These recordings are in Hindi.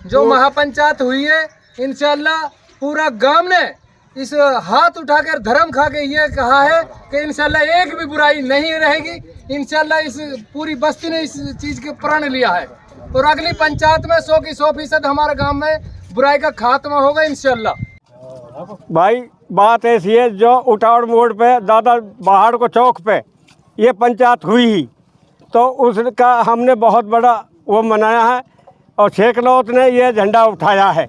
जो महापंचायत हुई है, इंशाल्लाह पूरा गांव ने इस हाथ उठाकर धर्म खा के ये कहा है कि इंशाल्लाह एक भी बुराई नहीं रहेगी। इंशाल्लाह इस पूरी बस्ती ने इस चीज के प्रण लिया है और अगली पंचायत में 100 की 100% हमारे गांव में बुराई का खात्मा होगा इंशाल्लाह। भाई बात ऐसी है, जो उटावड़ मोड़ पे दादा बाहर को चौक पे ये पंचायत हुई ही, तो उसका हमने बहुत बड़ा वो मनाया है और शेख लौत ने ये झंडा उठाया है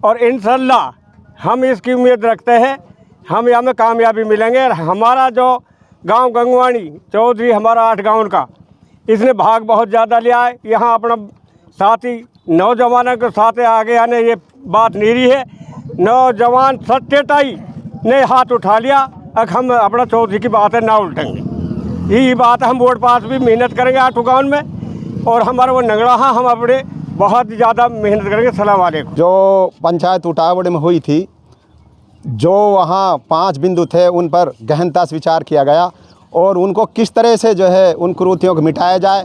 और इंशाल्लाह हम इसकी उम्मीद रखते हैं हम यहाँ में कामयाबी मिलेंगे। और हमारा जो गांव गंगवानी चौधरी हमारा 8 गाँव का, इसने भाग बहुत ज़्यादा लिया है। यहाँ अपना साथी नौजवानों के साथ आगे आने ये बात नीरी है। नौजवान सत्तेटाई ने हाथ उठा लिया, अब हम अपना चौधरी की बात है ना उल्टेंगे। यही बात है, हम वोट पास भी मेहनत करेंगे 8 गाँव में और हमारा वो नगड़ा है, हम अपने बहुत ज़्यादा मेहनत करेंगे। सलाम वालेकुम। जो पंचायत उटावड़ में हुई थी, जो वहाँ 5 बिंदु थे उन पर गहनता से विचार किया गया और उनको किस तरह से जो है उन कुरीतियों को मिटाया जाए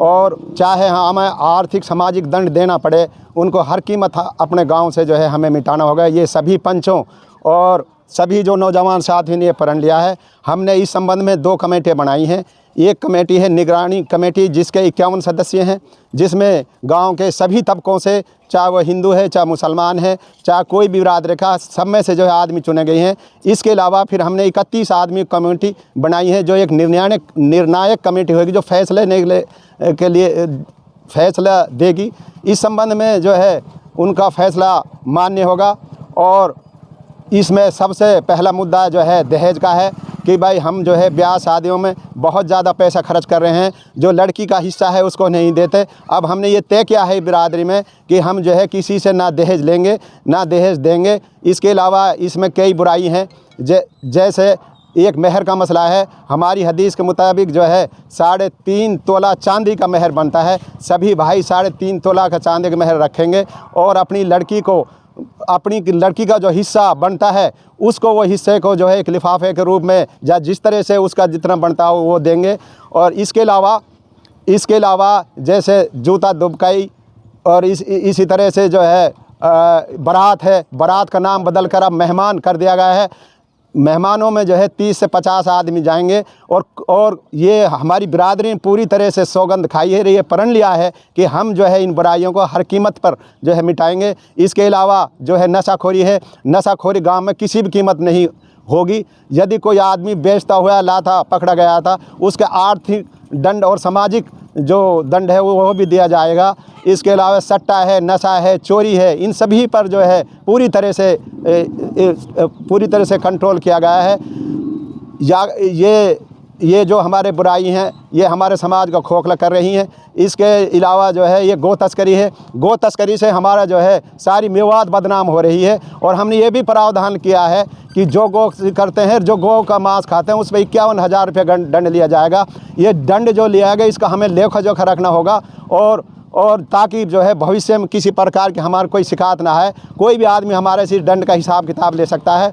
और चाहे हमें आर्थिक सामाजिक दंड देना पड़े, उनको हर कीमत अपने गांव से जो है हमें मिटाना होगा। ये सभी पंचों और सभी जो नौजवान साथी ने प्रण लिया है। हमने इस संबंध में 2 कमेटियाँ बनाई हैं। एक कमेटी है निगरानी कमेटी, जिसके 51 सदस्य हैं, जिसमें गांव के सभी तबकों से, चाहे वो हिंदू है, चाहे मुसलमान है, चाहे कोई भी बिरादरी का, सब में से जो है आदमी चुने गए हैं। इसके अलावा फिर हमने 31 आदमी कमेटी बनाई है, जो एक निर्णायक कमेटी होगी, जो फैसले के लिए फैसला देगी। इस संबंध में जो है उनका फैसला मान्य होगा। और इसमें सबसे पहला मुद्दा जो है दहेज का है कि भाई हम जो है ब्याह शादियों में बहुत ज़्यादा पैसा खर्च कर रहे हैं, जो लड़की का हिस्सा है उसको नहीं देते। अब हमने ये तय किया है बिरादरी में कि हम जो है किसी से ना दहेज लेंगे ना दहेज देंगे। इसके अलावा इसमें कई बुराई हैं, जैसे एक मेहर का मसला है। हमारी हदीस के मुताबिक जो है 3.5 तोला चांदी का मेहर बनता है। सभी भाई 3.5 तोला का चांदी का मेहर रखेंगे और अपनी लड़की का जो हिस्सा बनता है उसको, वो हिस्से को जो है एक लिफाफे के रूप में या जिस तरह से उसका जितना बनता हो वो देंगे। और इसके अलावा जैसे जूता दुबकाई और इसी तरह से जो है बारात है, बारात का नाम बदल कर अब मेहमान कर दिया गया है। मेहमानों में जो है 30 से 50 आदमी जाएंगे और ये हमारी बिरादरी ने पूरी तरह से सौगंध खाई है, ये प्रण लिया है कि हम जो है इन बुराइयों को हर कीमत पर जो है मिटाएंगे। इसके अलावा जो है नशाखोरी है, नशाखोरी गांव में किसी भी कीमत नहीं होगी। यदि कोई आदमी बेचता हुआ लाता पकड़ा गया था, उसके आर्थिक दंड और सामाजिक जो दंड है वो भी दिया जाएगा। इसके अलावा सट्टा है, नशा है, चोरी है, इन सभी पर जो है पूरी तरह से कंट्रोल किया गया है। या ये जो हमारे बुराई हैं ये हमारे समाज को खोखला कर रही हैं। इसके अलावा जो है ये गो तस्करी है, गो तस्करी से हमारा जो है सारी मेवात बदनाम हो रही है। और हमने ये भी प्रावधान किया है कि जो गो करते हैं, जो गौ का मांस खाते हैं, उस पर 51,000 रुपये दंड लिया जाएगा। ये दंड जो लिया गया इसका हमें लेखा जोखा रखना होगा और ताकि जो है भविष्य में किसी प्रकार की हमारी कोई शिकायत ना है। कोई भी आदमी हमारे से दंड का हिसाब किताब ले सकता है।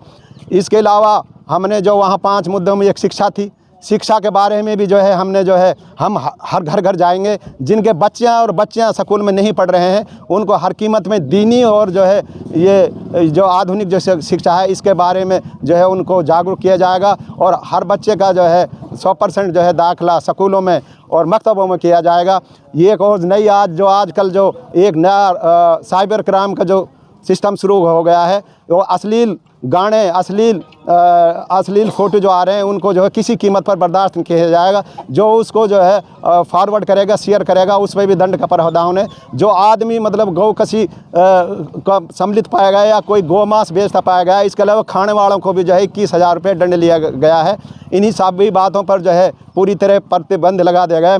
इसके अलावा हमने जो वहाँ 5 मुद्दों में एक शिक्षा थी, शिक्षा के बारे में भी जो है हमने जो है हम हर घर जाएंगे। जिनके बच्चियाँ स्कूल में नहीं पढ़ रहे हैं उनको हर कीमत में दीनी और जो है ये जो आधुनिक जो शिक्षा है इसके बारे में जो है उनको जागरूक किया जाएगा। और हर बच्चे का जो है 100% जो है दाखिला स्कूलों में और मकतबों में किया जाएगा। ये एक और नई आजकल जो एक नया साइबर क्राइम का जो सिस्टम शुरू हो गया है, वो अश्लील गाने, अश्लील फ़ोटो जो आ रहे हैं उनको जो है किसी कीमत पर बर्दाश्त नहीं किया जाएगा। जो उसको जो है फॉरवर्ड करेगा, शेयर करेगा, उस पर भी दंड का प्रावधान है। जो आदमी मतलब गौ कसी का सम्मिलित पाया गया या कोई गौ मांस बेचता पाया गया, इसके अलावा खाने वालों को भी जो है 21,000 रुपये दंड लिया गया है। इन्हीं सभी बातों पर जो है पूरी तरह प्रतिबंध लगा दिया गया है।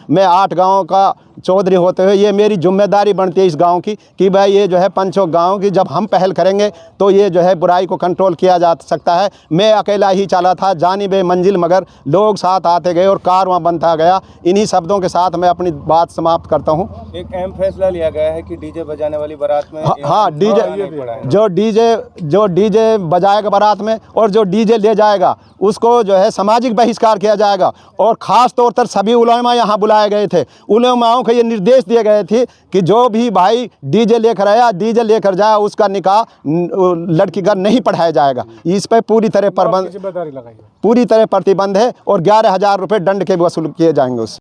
मैं 8 गाँव का चौधरी होते हुए ये मेरी जिम्मेदारी बनती है इस गांव की कि भाई ये जो है पंचों गांव की जब हम पहल करेंगे तो ये जो है बुराई को कंट्रोल किया जा सकता है। मैं अकेला ही चला था जानिबे मंजिल, मगर लोग साथ आते गए और कारवां बनता गया। इन्हीं शब्दों के साथ मैं अपनी बात समाप्त करता हूँ। एक अहम फैसला लिया गया है कि डीजे बजाने वाली बारात में जो डीजे बजाएगा बारात में और जो डीजे ले जाएगा उसको जो है सामाजिक बहिष्कार किया जाएगा। और ख़ास तौर पर सभी उलेमा यहाँ बुलाए गए थे, उलेमाओं को ये निर्देश दिए गए थे कि जो भी भाई डीजे लेकर आया, डीजे लेकर जाए, उसका निकाह लड़की का नहीं पढ़ाया जाएगा। इस पर पूरी तरह प्रतिबंध है और 11,000 रुपये दंड के वसूल किए जाएंगे उससे।